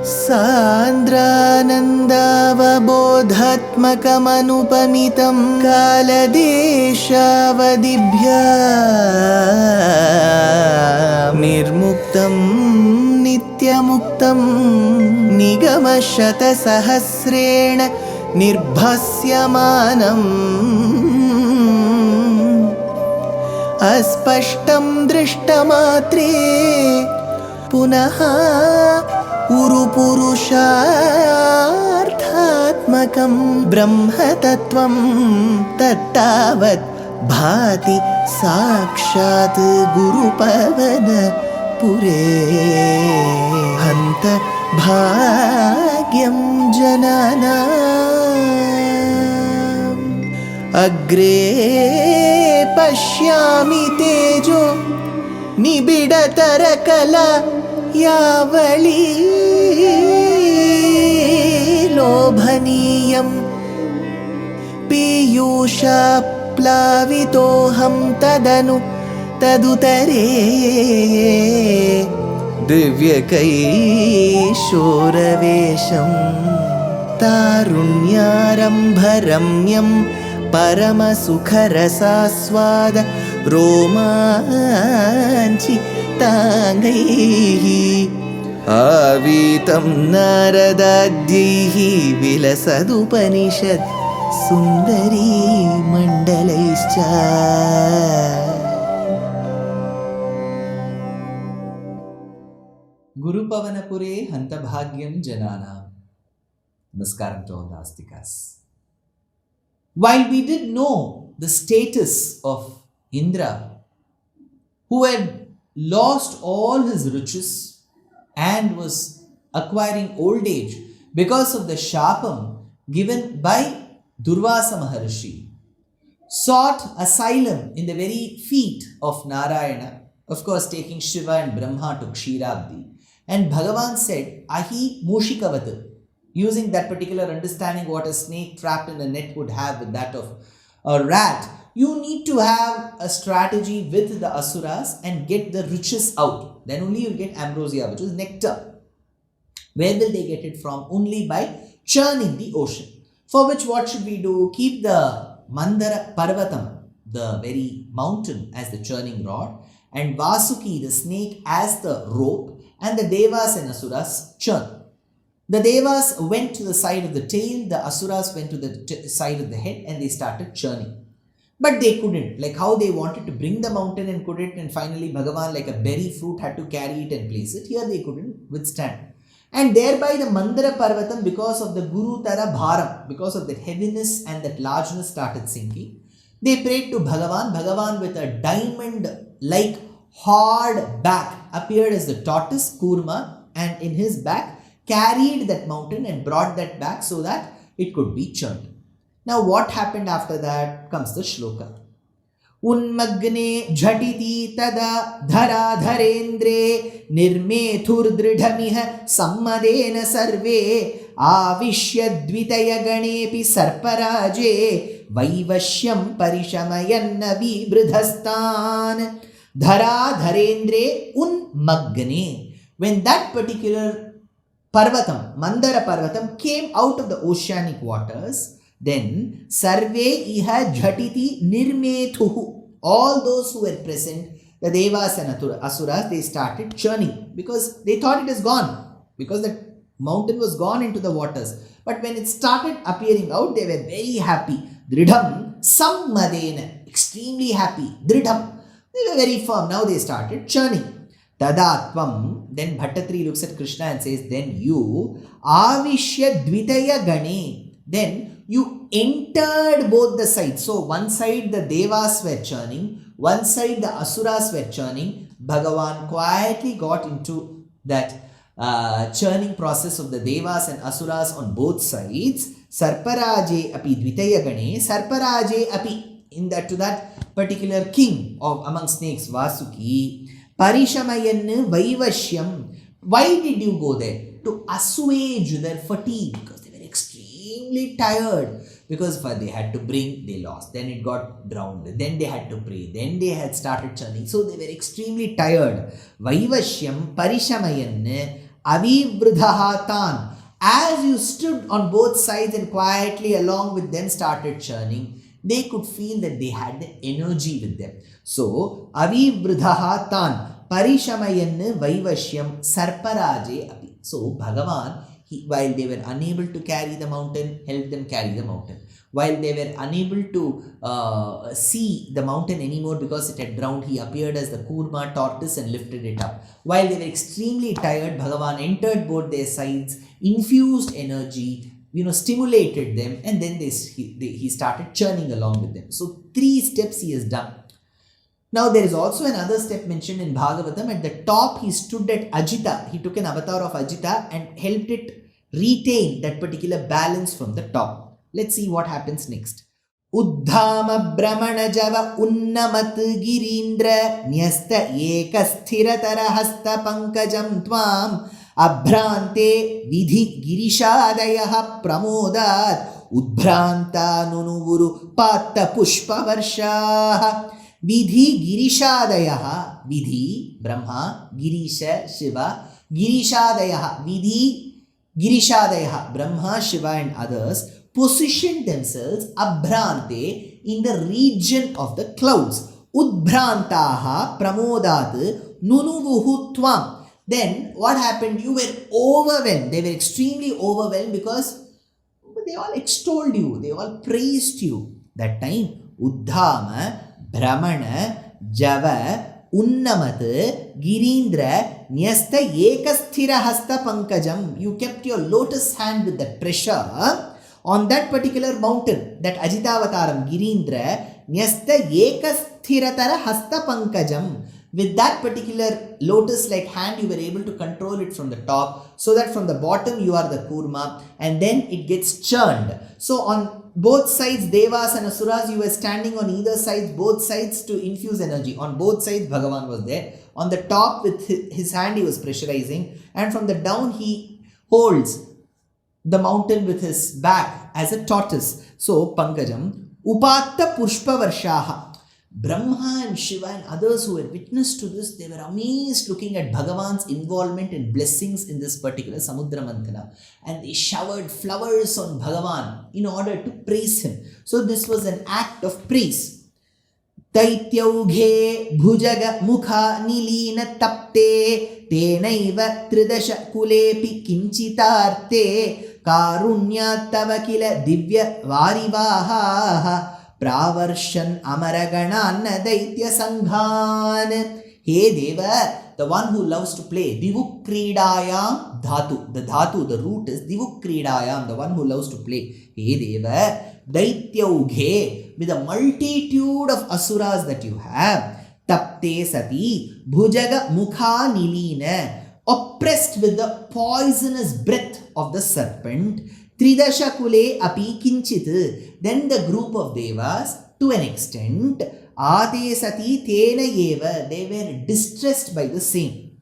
सान्द्रानन्दावबोधात्मकमनुपमितं कालदेशावदिभ्या निर्मुक्तं नित्यमुक्तं निगमशतसहस्रेण निर्भास्यमानम् अस्पष्टं दृष्टमात्रे पुनः उरुपुरुषार्थात्मकं ब्रह्मतत्त्वं तत्तावत् भाति साक्षात् गुरुपवनपुरे हन्त भाग्यं जनानाम् अग्रे पश्यामि तेजो निबिडतरकला यावली लोभनीयं पीयूषाप्लावितोऽहं तदुतरे दिव्यकैशोरवेशं तारुण्यारम्भरम्यं परमसुखरसास्वाद रोमाञ्चिताङ्गैः आवीतं नारदाद्यैः विलसदुपनिषत् सुन्दरी मण्डलैश्च। Gurupavanapure Hantabhagyam Janana. Namaskaram to all the Astikas. While we did know the status of Indra, who had lost all his riches and was acquiring old age because of the sharpam given by Durvasa Maharshi, sought asylum in the very feet of Narayana, of course taking Shiva and Brahma to Kshirabdi. And Bhagavan said, Ahi Mushikavat, using that particular understanding what a snake trapped in a net would have with that of a rat. You need to have a strategy with the Asuras and get the riches out. Then only you get ambrosia, which is nectar. Where will they get it from? Only by churning the ocean. For which what should we do? Keep the Mandara Parvatam, the very mountain, as the churning rod, and Vasuki, the snake, as the rope, and the Devas and Asuras churn. The Devas went to the side of the tail, the Asuras went to the side of the head, and they started churning. But they couldn't, like how they wanted to bring the mountain and couldn't, and finally Bhagavan, like a berry fruit, had to carry it and place it. Here they couldn't withstand. And thereby the Mandara Parvatam, because of the Guru Tara Bharam, because of that heaviness and that largeness, started sinking. They prayed to Bhagavan. Bhagavan, with a diamond-like hard back, appeared as the tortoise, Kurma, and in his back carried that mountain and brought that back so that it could be churned. Now what happened after that comes the shloka. Unmagne jhatiti tada dhara dharendre nirmethurdridhamiha sammadena sarve avishyadvitaya ganepi sarparaje vaivashyam parishamayanna vibridhastan. Dhara dharendre unmagne. When that particular Parvatam, Mandara Parvatam, came out of the oceanic waters, then Sarve iha jhatiti nirmethuhu. All those who were present, the Devas and Asuras, they started churning because they thought it is gone, because the mountain was gone into the waters. But when it started appearing out, they were very happy. Dridham sammadena, extremely happy. Dridham, they were very firm. Now they started churning. Tadatvam, then Bhattatri looks at Krishna and says, then you, Avishya Dvitaya Gane, then you entered both the sides. So one side the Devas were churning, one side the Asuras were churning. Bhagavan quietly got into that churning process of the Devas and Asuras on both sides. Sarparaje api Dvitaya Gane, Sarparaje api, in that to that particular king of among snakes, Vasuki. Parishamayan Vaivashyam. Why did you go there? To assuage their fatigue, because they were extremely tired. Because they had to bring, they lost. Then it got drowned. Then they had to pray. Then they had started churning. So they were extremely tired. Vaivashyam Parishamayan Avivrudaha tan. As you stood on both sides and quietly along with them started churning, they could feel that they had the energy with them. So, Avivrudaha tan. Parishamayannu Vaivashyam Sarparaje api. So, Bhagavan, while they were unable to carry the mountain, helped them carry the mountain. While they were unable to see the mountain anymore because it had drowned, he appeared as the Kurma tortoise and lifted it up. While they were extremely tired, Bhagavan entered both their sides, infused energy, stimulated them, and then he started churning along with them. So 3 steps he has done. Now there is also another step mentioned in Bhagavatam. At the top he stood at Ajita. He took an avatar of Ajita and helped it retain that particular balance from the top. Let's see what happens next. Uddhama Brahmana Java Unnamat Girindra Nyasta Ekasthiratara Hasta Pankajam Tvam Abhrante Vidhi Girishadayaha Pramodat Udbhranta Nunuvuru Patta Pushpa Varshaha. Vidhi Girishadayaha. Vidhi, Brahma, Girisha, Shiva. Girishadayaha. Vidhi Girishadayaha. Brahma, Shiva and others positioned themselves abhrante in the region of the clouds. Udbhrantaha pramodat nunuvuhu tvam. Then what happened? You were overwhelmed. They were extremely overwhelmed because they all extolled you. They all praised you. That time, Uddhama Brahmana, Java, Unnamat, Girindra, Nyasta Ekasthira Hasta Pankajam. You kept your lotus hand with the pressure on that particular mountain, that Ajitavataram, Girindra, Nyasta Ekasthiratara Hasta Pankajam. With that particular lotus-like hand, you were able to control it from the top, so that from the bottom you are the Kurma, and then it gets churned. So on both sides, Devas and Asuras, you were standing on either side, both sides to infuse energy. On both sides, Bhagavan was there. On the top, with his hand, he was pressurizing, and from the down, he holds the mountain with his back as a tortoise. So, Pankajam, Upatta Pushpa Varshaha. Brahma and Shiva and others who were witness to this, they were amazed looking at Bhagavan's involvement and blessings in this particular Samudra Mantana. And they showered flowers on Bhagavan in order to praise him. So this was an act of praise. Daityauge bhujaga mukha nilina tapte tenaiva tridasha kulepi kinchitarte karunya tavakila divya varivaha Pravarshan Amaraganan Daitya Sanghan. Hey Deva, the one who loves to play. Divukridayam Dhatu. The Dhatu, the root is Divukridayam, the one who loves to play. Hey Deva, Daityauge, with a multitude of asuras that you have. Tapte Sati, Bhujaga Mukha Nilina, oppressed with the poisonous breath of the serpent. Tridasha Kule Api Kinchit. Then the group of Devas, to an extent, Ade Sati Tena Eva, they were distressed by the same.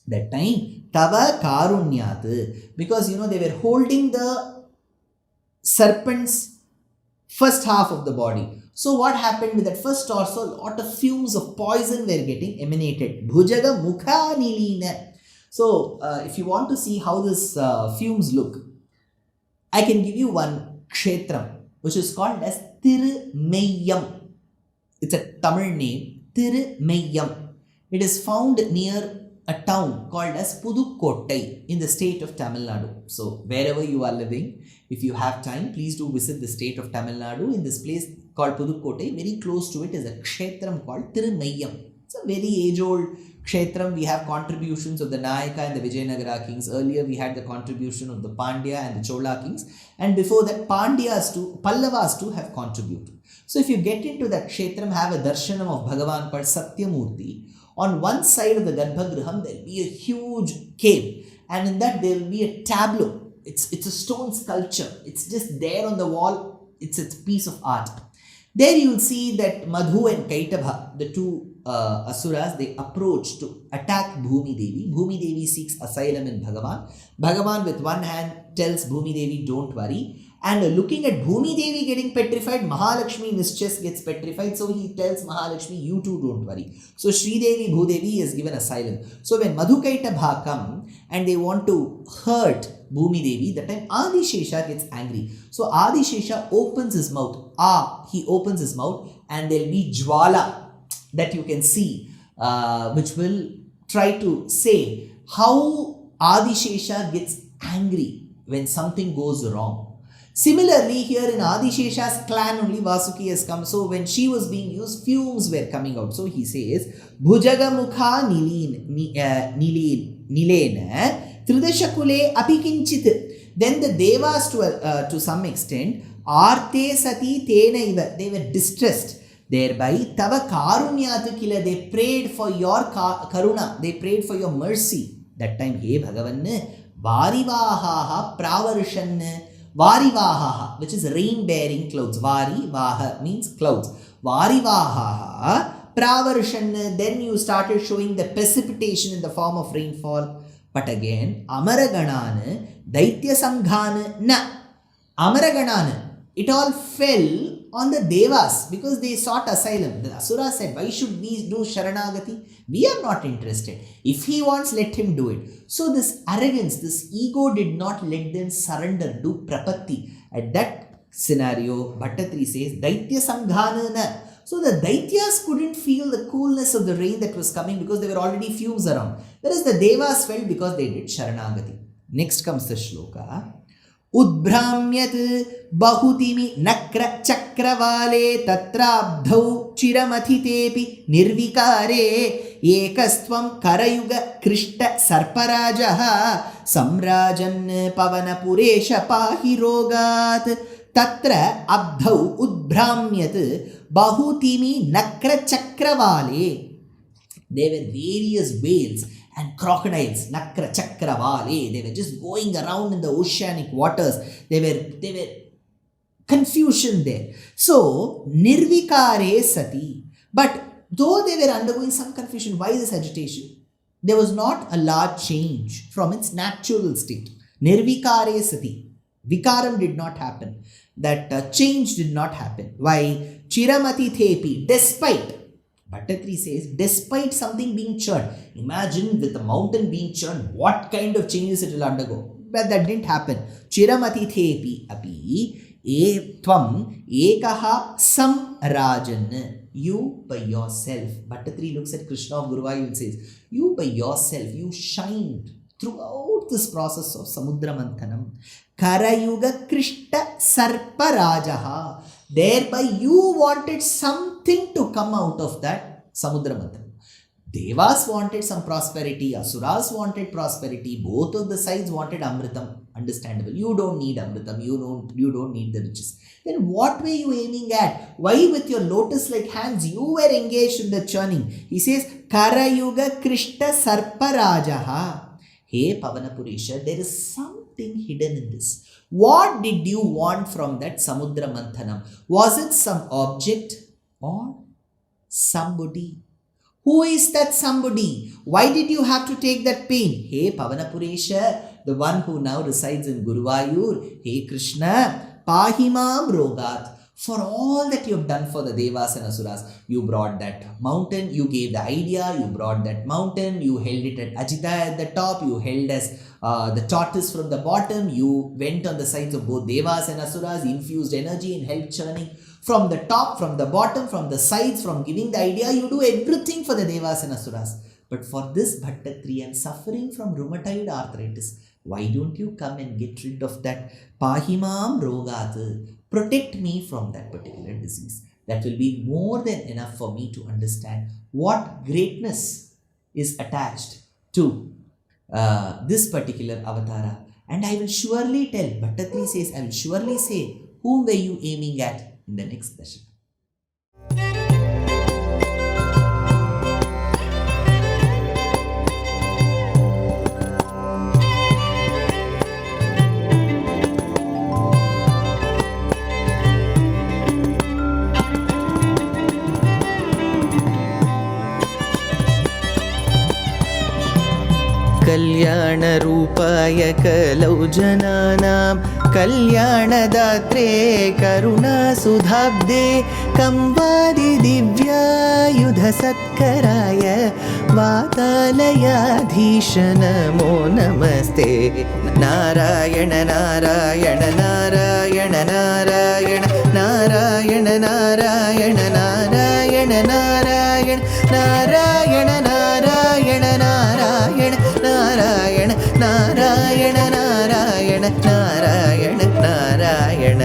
That time, Tava Karunyat, because they were holding the serpent's first half of the body. So what happened with that first torso? A lot of fumes of poison were getting emanated. Bhujaga Mukha Nilina. So if you want to see how this fumes look, I can give you one kshetram, which is called as Thirumeyyam. It's a Tamil name, Thirumeyyam. It is found near a town called as Pudukkottai in the state of Tamil Nadu. So wherever you are living, if you have time, please do visit the state of Tamil Nadu. In this place called Pudukkottai, very close to it is a kshetram called Thirumeyyam. It's a very age-old kshetram. We have contributions of the Nayaka and the Vijayanagara kings. Earlier we had the contribution of the Pandya and the Chola kings. And before that, Pallavas too have contributed. So if you get into that kshetram, have a darshanam of Bhagavan called Satyamurti. On one side of the Garbhagruham, there will be a huge cave. And in that there will be a tableau. It's a stone sculpture. It's just there on the wall. It's a piece of art. There you will see that Madhu and Kaitabha, the two asuras, they approach to attack Bhumi Devi. Bhumi Devi seeks asylum in Bhagavan. Bhagavan with one hand tells Bhumi Devi, don't worry. And looking at Bhumi Devi getting petrified, Mahalakshmi in his chest gets petrified. So he tells Mahalakshmi, you too don't worry. So Sridevi, Bhudevi is given asylum. So when Madhukaitabha come and they want to hurt Bhumi Devi, that time Adishesha gets angry. So Adishesha opens his mouth. He opens his mouth and there will be Jwala that you can see, which will try to say how Adishesha gets angry when something goes wrong. Similarly, here in Adishesha's clan only Vasuki has come. So when she was being used, fumes were coming out. So he says, Bhujaga Mukha Nilena Tridashakule Apikinchit. Then the Devas to some extent, Arte Sati Tena Iva, they were distressed. Thereby, Tava Karunyatu Kila, they prayed for your Karuna, they prayed for your mercy. That time, He Bhagavan, Varivahaha Pravarishan. Varivaha, which is rain-bearing clouds. Varivaha means clouds. Varivaha, Pravarshan, then you started showing the precipitation in the form of rainfall. But again, Amaraganana, Daitya Sanghana, na. Amaraganana, it all fell on the Devas because they sought asylum. The Asura said, why should we do Sharanagati? We are not interested. If he wants, let him do it. So this arrogance, this ego did not let them surrender, do prapatti. At that scenario, Bhattatri says, Daitya Sanghanana. So the Daityas couldn't feel the coolness of the rain that was coming because there were already fumes around. Whereas the Devas felt because they did Sharanagati. Next comes the shloka. Udbhramyat bahutimi nakra chakravale tatrabdhau chiramatitepi nirvikare ekastvam karayuga krishta sarparajaha samrajan pavanapuresha pahi rogat tatra abdhau udbhramyat bahutimi nakra chakravale. There were various whales and crocodiles, Nakra Chakravale. They were just going around in the oceanic waters. They were confusion there. So, Nirvikare Sati. But though they were undergoing some confusion, why this agitation? There was not a large change from its natural state. Nirvikare Sati. Vikaram did not happen. That change did not happen. Why? Chiramati Thepi. Despite. Bhattatri says, despite something being churned, imagine with the mountain being churned, what kind of changes it will undergo. But that didn't happen. Chiramati thepi api tvam ekaha sam rajan. You by yourself. Bhattatri looks at Krishna of Guruvayur and says, you by yourself, you shined throughout this process of Samudra Manthanam. Karayuga Krishta Sarparajaha. Thereby you wanted something to come out of that Samudra Manthanam. Devas wanted some prosperity, Asuras wanted prosperity, both of the sides wanted Amritam. Understandable. You don't need Amritam, you don't need the riches. Then what were you aiming at? Why with your lotus-like hands you were engaged in the churning? He says, Karayuga Krishta Sarparajaha. Hey Pavanapuresha, there is something hidden in this. What did you want from that Samudra Manthanam? Was it some object or somebody? Who is that somebody? Why did you have to take that pain? Hey Pavanapuresha, the one who now resides in Guruvayur. Hey Krishna, Pahimam Rogat. For all that you have done for the Devas and Asuras, you brought that mountain, you gave the idea, you brought that mountain, you held it at Ajita at the top, you held as the tortoise from the bottom, you went on the sides of both Devas and Asuras, infused energy and held churning. From the top, from the bottom, from the sides, from giving the idea, you do everything for the Devas and Asuras. But for this Bhattatri, I'm suffering from rheumatoid arthritis. Why don't you come and get rid of that Pahimam Rogat? Protect me from that particular disease. That will be more than enough for me to understand what greatness is attached to this particular avatara. And I will surely tell, Bhattatri says, I will surely say, whom were you aiming at in the next session? कल्याणरूपाय कलौ जनानां कल्याणदात्रे करुणासुधाब्दे कंवादिदिव्यायुधसत्कराय वातालयाधीश नमो नमस्ते। नारायण नारायण नारायण नारायण नारायण नारायण नारायण नारायण नारायण नारायण नारायण नारायण नारायण नारायण नारायण नारायण